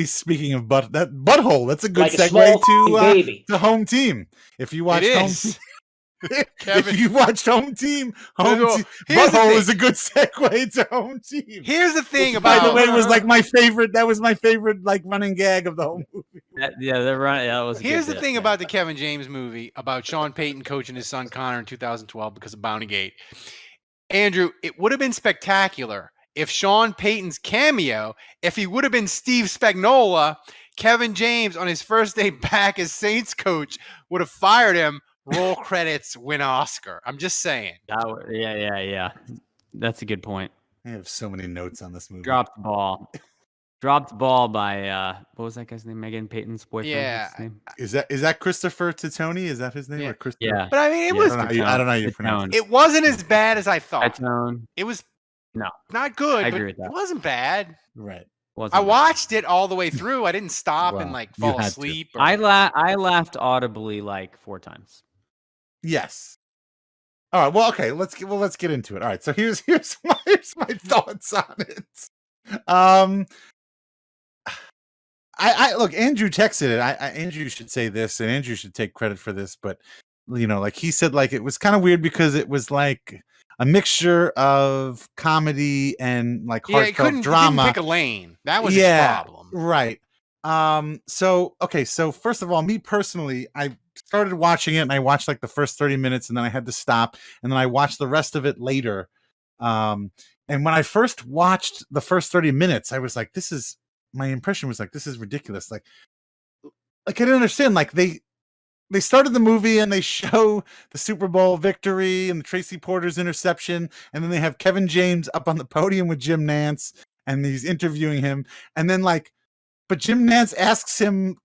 Speaking of butthole, that's a good Like a segue small baby. to Home Team. If you watch Home Team, if you watched Home Team, Butthole is a good segue to Home Team. Here's the thing by about the way, was like my favorite. That was my favorite like running gag of the whole movie. They're right. That was. Here's the thing about the Kevin James movie about Sean Payton coaching his son Connor in 2012 because of Bountygate. Andrew, it would have been spectacular if Sean Payton's cameo, if he would have been Steve Spagnuolo, Kevin James on his first day back as Saints coach would have fired him. Roll credits, win Oscar. I'm just saying. Yeah. That's a good point. I have so many notes on this movie. Dropped the ball by what was that guy's name? Megan Payton's boyfriend. Yeah. Is that Christopher Titone? Is that his name? Yeah. Or Christopher? Yeah. But I mean, it was. I don't know how you pronounce it. It wasn't as bad as I thought. Titone. It was No. not good. I agree with that. It wasn't bad. Right. Wasn't I bad. watched it all the way through. I didn't stop and like fall had to. asleep. I laughed audibly like 4 times. Yes. All right. Well, okay. Let's get into it. All right. So here's my thoughts on it. I look. Andrew texted it. Andrew should say this, and Andrew should take credit for this. But like he said, like it was kind of weird because it was like a mixture of comedy and like heartfelt drama. He couldn't pick a lane. That was his problem. Right. So first of all, me personally, I started watching it and I watched like the first 30 minutes and then I had to stop and then I watched the rest of it later. And when I first watched the first 30 minutes, I was like, my impression was like, this is ridiculous. Like I didn't understand. Like they started the movie and they show the Super Bowl victory and the Tracy Porter's interception. And then they have Kevin James up on the podium with Jim Nantz and he's interviewing him. And then but Jim Nantz asks him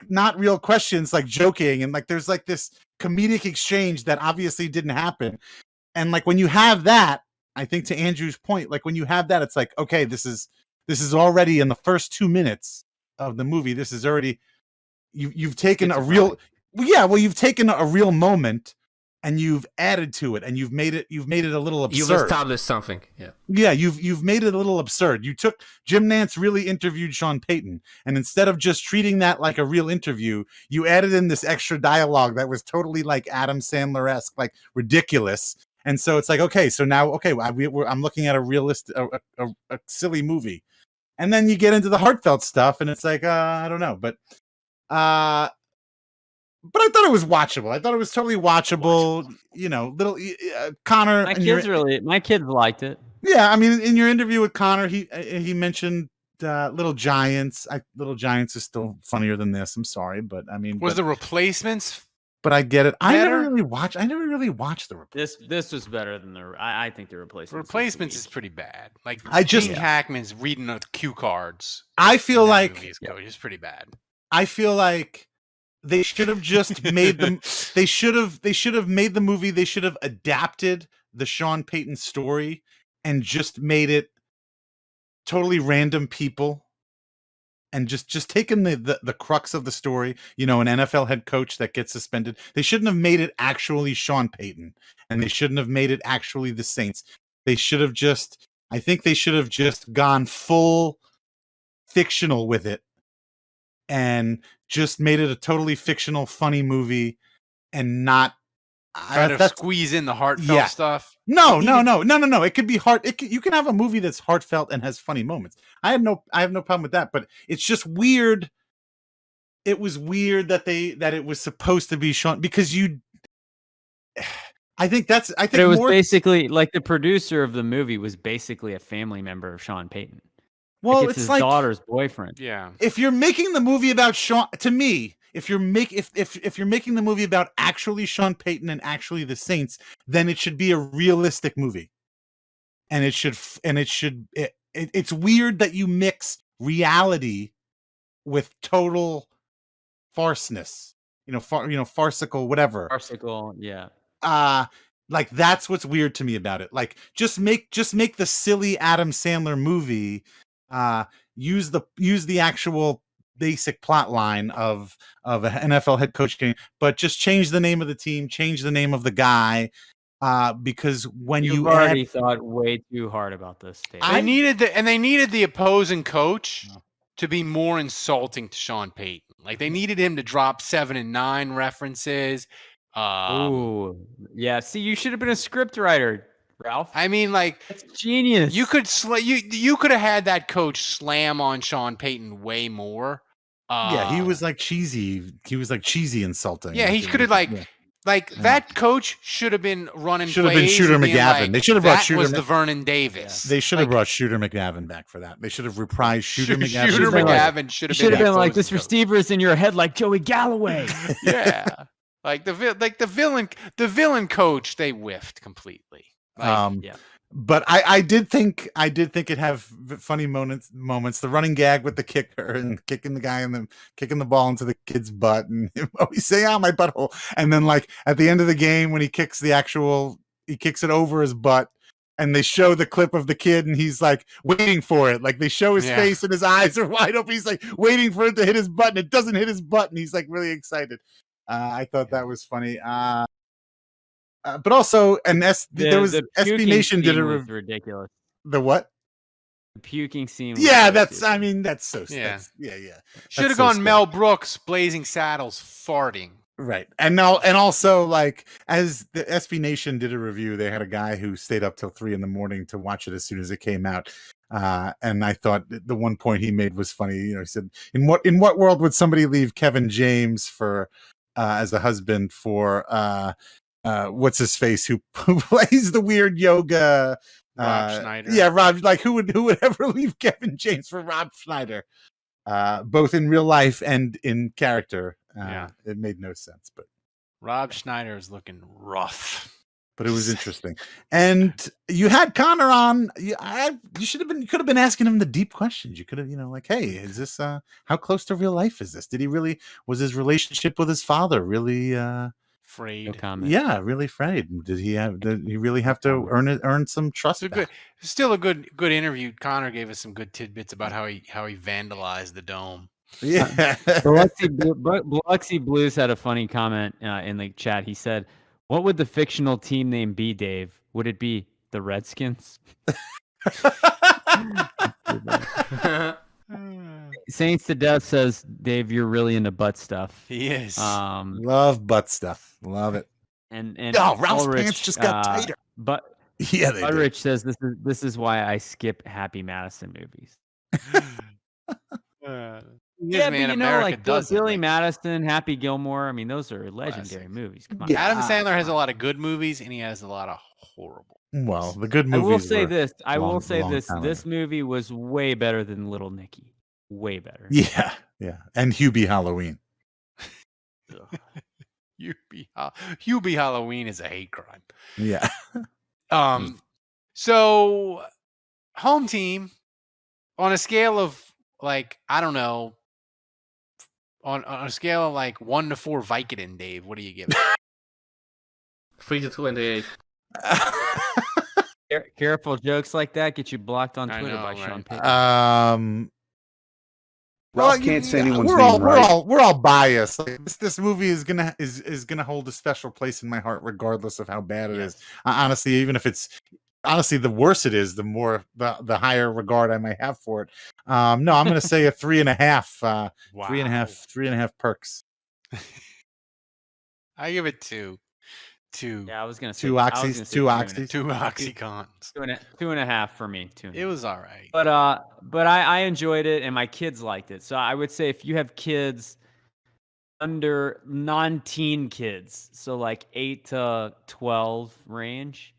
not real questions, like joking. And like, there's like this comedic exchange that obviously didn't happen. And like, when you have that, I think to Andrew's point, like when you have that, it's like, okay, this is already in the first 2 minutes of the movie. This is already, you've taken you've taken a real moment and you've added to it and you've made it a little absurd. You've established something. Yeah, you've made it a little absurd. You took Jim Nantz really interviewed Sean Payton, and instead of just treating that like a real interview, you added in this extra dialogue that was totally like Adam Sandler-esque, like ridiculous. And so it's like, okay, so now, I'm looking at a realistic, a silly movie, and then you get into the heartfelt stuff, and it's like, I don't know, but I thought it was watchable. I thought it was totally watchable. Little Connor. My kids liked it. Yeah, I mean, in your interview with Connor, he mentioned Little Giants. Little Giants is still funnier than this. I'm sorry, but I mean, The Replacements? But I get it. I Better? never really watched the Replacements. This was better than I think the Replacements. Replacements is pretty bad. Like Gene Hackman's reading the cue cards. I feel like it's pretty bad. I feel like they should have just made them. They should have made the movie. They should have adapted the Sean Payton story and just made it totally random people. And just taken the crux of the story, an NFL head coach that gets suspended. They shouldn't have made it actually Sean Payton, and they shouldn't have made it actually the Saints. They should have I think they should have just gone full fictional with it, and just made it a totally fictional, funny movie, and not try to squeeze in the heartfelt stuff. No. It could be you can have a movie that's heartfelt and has funny moments. I have no problem with that, but it's just weird. It was weird that it was supposed to be Sean, because I think it was basically like the producer of the movie was basically a family member of Sean Payton. Well, it's his daughter's boyfriend. Yeah. If you're making the movie about Sean, to me, if you're making the movie about actually Sean Payton and actually the Saints, then it should be a realistic movie. And it's weird that you mix reality with total farceness, farcical, whatever. Farcical, yeah. Like that's what's weird to me about it. Like just make the silly Adam Sandler movie, use the actual basic plot line of an NFL head coach game, but just change the name of the team, change the name of the guy, because when You've you already add, thought way too hard about this, Dave. They needed the opposing coach to be more insulting to Sean Payton. Like they needed him to drop 7 and 9 references. Oh, yeah. See, you should have been a script writer, Ralph. I mean, like That's genius. you could you could have had that coach slam on Sean Payton way more. yeah, he was like cheesy. He was like cheesy insulting. Yeah, he could have that coach should have been running. Should have been plays Shooter and being McGavin. like, They should have brought that Shooter was the Vernon Davis. They should have Like, brought Shooter McGavin back for that. They should have reprised Shooter McGavin. Shooter been like- McGavin should You have should have been like that this coach. receiver's in your head like Joey Galloway. Yeah, like the villain coach, they whiffed completely. Like, yeah. But I did think it have funny moments. The running gag with the kicker and kicking the guy and then kicking the ball into the kid's butt and him always saying, "Oh, my butthole!" And then like at the end of the game when he kicks it over his butt. And they show the clip of the kid, and he's like waiting for it. Like they show his face, and his eyes are wide open. He's like waiting for it to hit his butt, and it doesn't hit his butt, and he's like really excited. I thought that was funny. But also, there was SB Nation did a ridiculous. The what? The puking scene. Was Yeah, so that's. stupid. I mean, that's so. Yeah. Yeah. should have so gone stupid. Mel Brooks, Blazing Saddles, farting. Right. And also like as the SB Nation did a review, they had a guy who stayed up till 3 a.m. to watch it as soon as it came out. And I thought the one point he made was funny. You know, he said, in what world would somebody leave Kevin James for as a husband for what's his face who plays the weird yoga Rob Schneider. Yeah, Rob, like who would ever leave Kevin James for Rob Schneider? Both in real life and in character. It made no sense, but Rob Schneider is looking rough. But it was interesting. And you had Connor on. You could have been asking him the deep questions. You could have, like, hey, is this how close to real life is this? Was his relationship with his father really Frayed? No comment. Yeah, really frayed. Did he really have to earn some trust back? Still a good interview. Connor gave us some good tidbits about how he vandalized the dome. Yeah. Biloxi Blues had a funny comment in the chat. He said, "What would the fictional team name be, Dave? Would it be the Redskins?" Saints to Death says, "Dave, you're really into butt stuff." He is. Love butt stuff. Love it. And Ralph's Ulrich, pants just got tighter. But yeah, they did. Ulrich says this is why I skip Happy Madison movies. Yeah, but America does Billy Madison, Happy Gilmore. I mean, those are legendary movies. Come on. Yeah. Adam Sandler has a lot of good movies, and he has a lot of horrible. Well, the good I movies. will say were this. long This time this ago. movie was way better than Little Nicky. Way better. Yeah. And Hubie Halloween. Hubie Halloween is a hate crime. Yeah. So home team on a scale of like, I don't know, on a scale of like 1 to 4 Vicodin, Dave, what do you give it? 3 to 28. Careful, jokes like that get you blocked on I Twitter know, by right? Sean Payton. Ralph can't say anyone's we're name all, right. We're all biased. Like, this movie is gonna hold a special place in my heart, regardless of how bad it is. Honestly, even if it's the worse it is, the higher regard I might have for it. No, I'm gonna say a 3.5. Wow. 3.5 perks. I give it 2. Yeah, I was gonna say 2 I was gonna oxys. say 2 2 oxys. 2 Oxycons. 2.5 for me. 2.5. It was all right. But I enjoyed it and my kids liked it. So I would say if you have kids under non-teen kids, so like 8 to 12 range,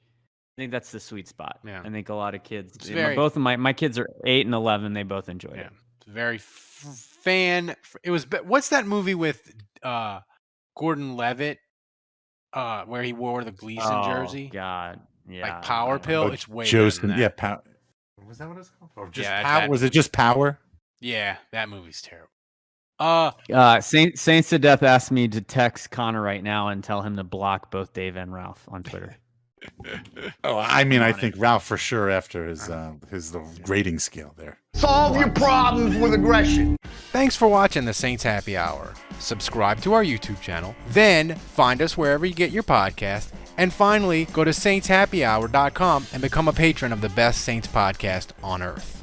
I think that's the sweet spot. Yeah. I think a lot of kids. It's very- both of my kids are 8 and 11. They both enjoyed it. It's very fan. It was. What's that movie with Gordon Levitt? Where he wore the Gleason jersey, God, yeah, like Power Pill. It's way Joseph, better than that. Power. Was that what it's called? Or just Yeah, Power? that- Was it just Power? Yeah, that movie's terrible. Saints to Death asked me to text Connor right now and tell him to block both Dave and Ralph on Twitter. Oh, I mean, I think Ralph for sure after his grading scale there. Solve your problems with aggression. Thanks for watching the Saints Happy Hour. Subscribe to our YouTube channel, then find us wherever you get your podcast, And finally, go to saintshappyhour.com and become a patron of the best Saints podcast on earth.